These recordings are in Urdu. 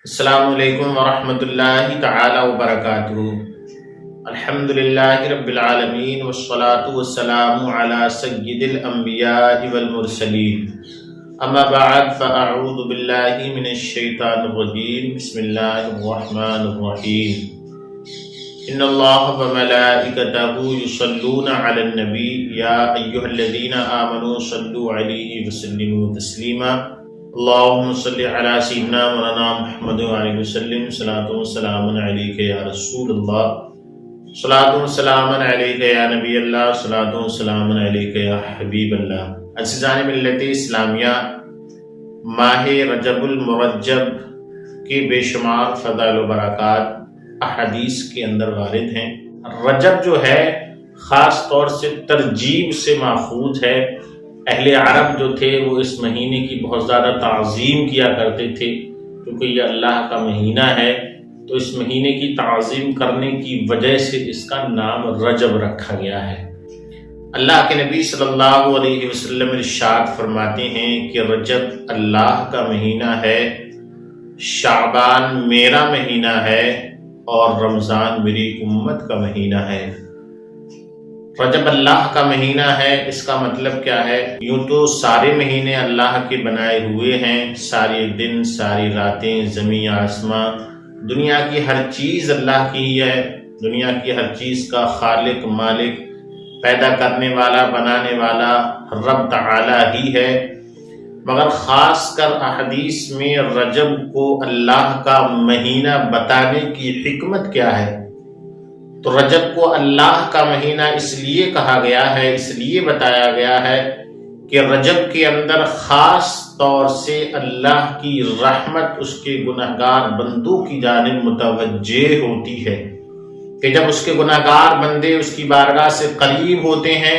السلام علیکم ورحمۃ اللہ تعالی وبرکاتہ۔ الحمد للہ رب العالمین والصلاة والسلام علی سید الانبیاء والمرسلین، اما بعد فاعوذ باللہ من الشیطان الرجیم، بسم اللہ الرحمن الرحیم۔ ان اللہ وملائکتہ یصلون علی النبی یا ایھا الذین آمنوا صلوا علیہ وسلموا تسلیما۔ اللہم صلی علی سیدنا مولانا محمد علیہ وسلم، صلاۃ و سلام علیک یا رسول اللہ، صلاۃ و سلام علیک یا نبی اللہ، صلاۃ و سلام علیک یا حبیب اللہ۔ عزیزان ملت اسلامیہ، ماہ رجب المرجب کے بے شمار فضائل و برکات احادیث کے اندر وارد ہیں۔ رجب جو ہے خاص طور سے ترجیب سے ماخوذ ہے۔ اہل عرب جو تھے وہ اس مہینے کی بہت زیادہ تعظیم کیا کرتے تھے، کیونکہ یہ اللہ کا مہینہ ہے، تو اس مہینے کی تعظیم کرنے کی وجہ سے اس کا نام رجب رکھا گیا ہے۔ اللہ کے نبی صلی اللہ علیہ وسلم ارشاد فرماتے ہیں کہ رجب اللہ کا مہینہ ہے، شعبان میرا مہینہ ہے، اور رمضان میری امت کا مہینہ ہے۔ رجب اللہ کا مہینہ ہے، اس کا مطلب کیا ہے؟ یوں تو سارے مہینے اللہ کے بنائے ہوئے ہیں، سارے دن، ساری راتیں، زمین آسماں، دنیا کی ہر چیز اللہ کی ہی ہے۔ دنیا کی ہر چیز کا خالق، مالک، پیدا کرنے والا، بنانے والا رب تعالی ہی ہے، مگر خاص کر احادیث میں رجب کو اللہ کا مہینہ بتانے کی حکمت کیا ہے؟ تو رجب کو اللہ کا مہینہ اس لیے کہا گیا ہے، اس لیے بتایا گیا ہے کہ رجب کے اندر خاص طور سے اللہ کی رحمت اس کے گنہگار بندوں کی جانب متوجہ ہوتی ہے، کہ جب اس کے گنہگار بندے اس کی بارگاہ سے قریب ہوتے ہیں،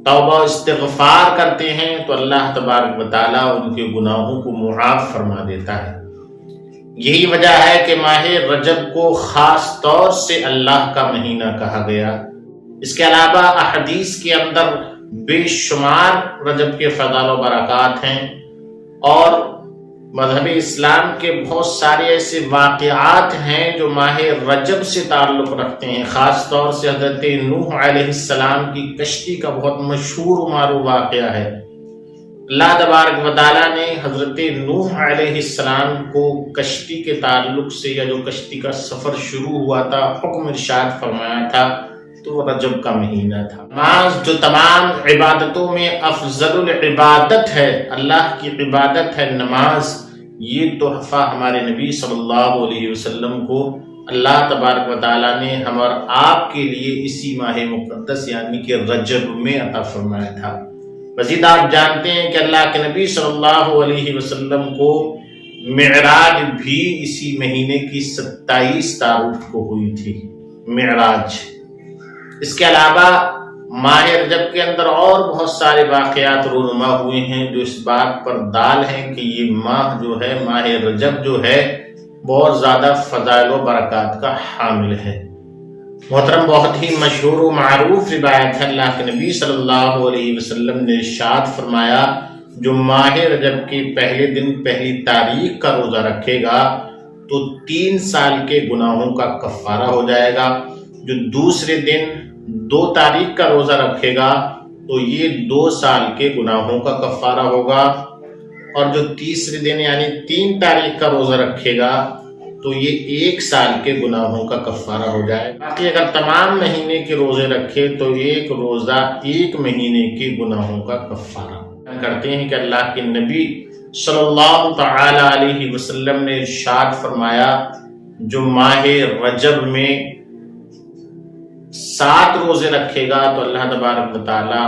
توبہ استغفار کرتے ہیں، تو اللہ تبارک و تعالیٰ ان کے گناہوں کو معاف فرما دیتا ہے۔ یہی وجہ ہے کہ ماہ رجب کو خاص طور سے اللہ کا مہینہ کہا گیا۔ اس کے علاوہ احادیث کے اندر بے شمار رجب کے فضائل و برکات ہیں، اور مذہب اسلام کے بہت سارے ایسے واقعات ہیں جو ماہ رجب سے تعلق رکھتے ہیں۔ خاص طور سے حضرت نوح علیہ السلام کی کشتی کا بہت مشہور و معروف واقعہ ہے۔ اللہ تبارک و تعالیٰ نے حضرت نوح علیہ السلام کو کشتی کے تعلق سے، یا جو کشتی کا سفر شروع ہوا تھا، حکم ارشاد فرمایا تھا، تو وہ رجب کا مہینہ تھا۔ نماز جو تمام عبادتوں میں افضل العبادت ہے، اللہ کی عبادت ہے نماز، یہ تحفہ ہمارے نبی صلی اللہ علیہ وسلم کو اللہ تبارک و تعالیٰ نے ہم اور آپ کے لیے اسی ماہ مقدس یعنی کہ رجب میں عطا فرمایا تھا۔ مزید آپ جانتے ہیں کہ اللہ کے نبی صلی اللہ علیہ وسلم کو معراج بھی اسی مہینے کی 27 تاریخ کو ہوئی تھی، معراج۔ اس کے علاوہ ماہ رجب کے اندر اور بہت سارے واقعات رونما ہوئے ہیں جو اس بات پر دال ہیں کہ یہ ماہ جو ہے، ماہ رجب جو ہے، بہت زیادہ فضائل و برکات کا حامل ہے۔ محترم، بہت ہی مشہور و معروف روایت ہے، اللہ کے نبی صلی اللہ علیہ وسلم نے ارشاد فرمایا، جو ماہ رجب کے پہلے دن پہلی تاریخ کا روزہ رکھے گا تو 3 سال کے گناہوں کا کفارہ ہو جائے گا، جو دوسرے دن 2 تاریخ کا روزہ رکھے گا تو یہ 2 سال کے گناہوں کا کفارہ ہوگا، اور جو تیسرے دن یعنی 3 تاریخ کا روزہ رکھے گا تو یہ 1 سال کے گناہوں کا کفارہ ہو جائے گا۔ باقی اگر تمام مہینے کے روزے رکھے تو ایک روزہ 1 مہینے کے گناہوں کا کفارہ کرتے ہیں۔ کہ اللہ کے نبی صلی اللہ تعالی علیہ وسلم نے ارشاد فرمایا، جو ماہ رجب میں 7 روزے رکھے گا تو اللہ تبارک و تعالی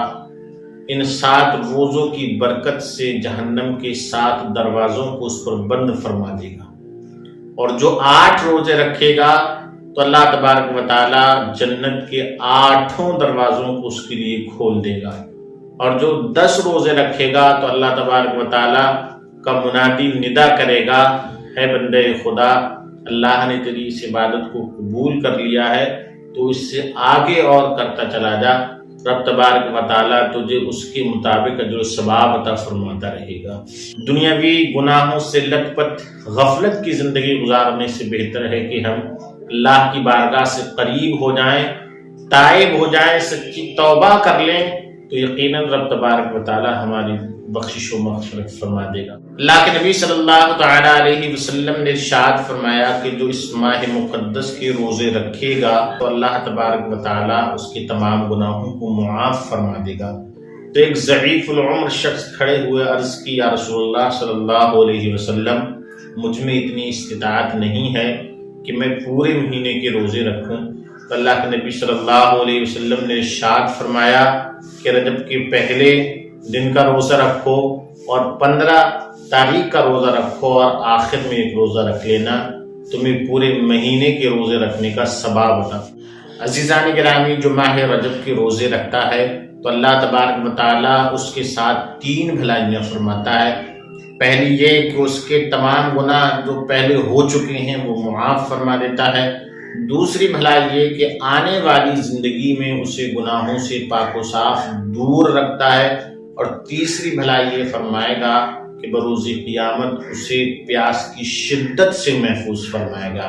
ان 7 روزوں کی برکت سے جہنم کے 7 دروازوں کو اس پر بند فرما دے گا، اور جو 8 روزے رکھے گا تو اللہ تبارک و تعالی جنت کے 8 دروازوں کو اس کے لیے کھول دے گا، اور جو 10 روزے رکھے گا تو اللہ تبارک و تعالی کا منادی ندا کرے گا، ہے بندے خدا، اللہ نے تیری اس عبادت کو قبول کر لیا ہے تو اس سے آگے اور کرتا چلا جا، رب تبارک و تعالیٰ تجھے اس کے مطابق اجر و ثواب عطا فرماتا رہے گا۔ دنیاوی گناہوں سے لت پت غفلت کی زندگی گزارنے سے بہتر ہے کہ ہم اللہ کی بارگاہ سے قریب ہو جائیں، تائب ہو جائیں، سچی توبہ کر لیں، تو یقیناً رب تبارک و تعالیٰ ہماری بخشش و مغفرت فرما دے گا۔ اللہ کے نبی صلی اللہ تعالیٰ علیہ وسلم نے ارشاد فرمایا کہ جو اس ماہ مقدس کے روزے رکھے گا تو اللہ تبارک و تعالیٰ اس کے تمام گناہوں کو معاف فرما دے گا۔ تو ایک ضعیف العمر شخص کھڑے ہوئے عرض کی، یا رسول اللہ صلی اللہ علیہ وسلم، مجھ میں اتنی استطاعت نہیں ہے کہ میں پورے مہینے کے روزے رکھوں۔ تو اللہ کے نبی صلی اللہ علیہ وسلم نے ارشاد فرمایا کہ رجب کے پہلے دن کا روزہ رکھو اور 15 تاریخ کا روزہ رکھو اور آخر میں ایک روزہ رکھ لینا، تمہیں پورے مہینے کے روزے رکھنے کا ثواب ہوتا۔ عزیزان گرامی، جو ماہ رجب کے روزے رکھتا ہے تو اللہ تبارک و تعالیٰ اس کے ساتھ 3 بھلائیاں فرماتا ہے۔ پہلی یہ کہ اس کے تمام گناہ جو پہلے ہو چکے ہیں وہ معاف فرما دیتا ہے۔ دوسری بھلائی یہ کہ آنے والی زندگی میں اسے گناہوں سے پاک و صاف دور رکھتا ہے۔ اور تیسری بھلائی یہ فرمائے گا کہ بروز قیامت اسے پیاس کی شدت سے محفوظ فرمائے گا۔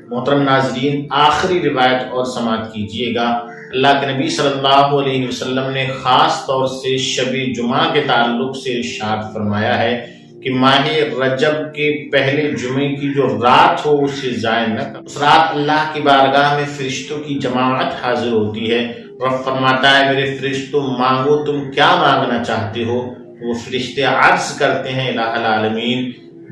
محترم ناظرین، آخری روایت اور سماعت کیجیے گا۔ اللہ کے نبی صلی اللہ علیہ وسلم نے خاص طور سے شب جمعہ کے تعلق سے ارشاد فرمایا ہے کہ ماہ رجب کے پہلے جمعے کی جو رات ہو اسے ضائع نہ کر۔ اس رات اللہ کی بارگاہ میں فرشتوں کی جماعت حاضر ہوتی ہے۔ رب فرماتا ہے، میرے فرشتوں مانگو تم کیا مانگنا چاہتے ہو؟ وہ فرشتے عرض کرتے ہیں، الہ العالمین،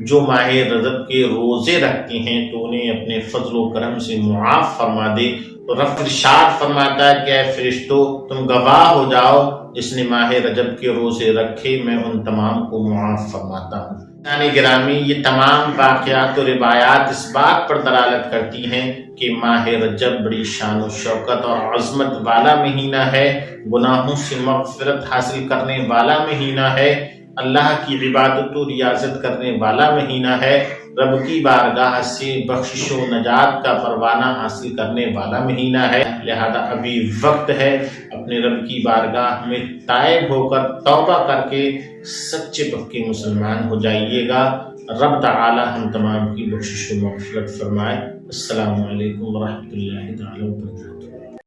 جو ماہ رجب کے روزے رکھتے ہیں تو انہیں اپنے فضل و کرم سے معاف فرما دے۔ تو رب ارشاد فرماتا ہے کہ اے فرشتوں، تم گواہ ہو جاؤ، جس نے ماہ رجب کے روزے رکھے میں ان تمام کو معاف فرماتا ہوں۔ یعنی گرامی، یہ تمام واقعات و روایات اس بات پر دلالت کرتی ہیں کہ ماہ رجب بڑی شان و شوکت اور عظمت والا مہینہ ہے، گناہوں سے مغفرت حاصل کرنے والا مہینہ ہے، اللہ کی عبادت و ریاضت کرنے والا مہینہ ہے، رب کی بارگاہ سے بخشش و نجات کا پروانہ حاصل کرنے والا مہینہ ہے۔ لہذا ابھی وقت ہے، اپنے رب کی بارگاہ میں تائب ہو کر توبہ کر کے سچے پکے مسلمان ہو جائیے گا۔ رب تعالی ہم تمام کی بخشش و مغفرت فرمائے۔ السلام علیکم ورحمۃ اللہ تعالی وبرکاتہ۔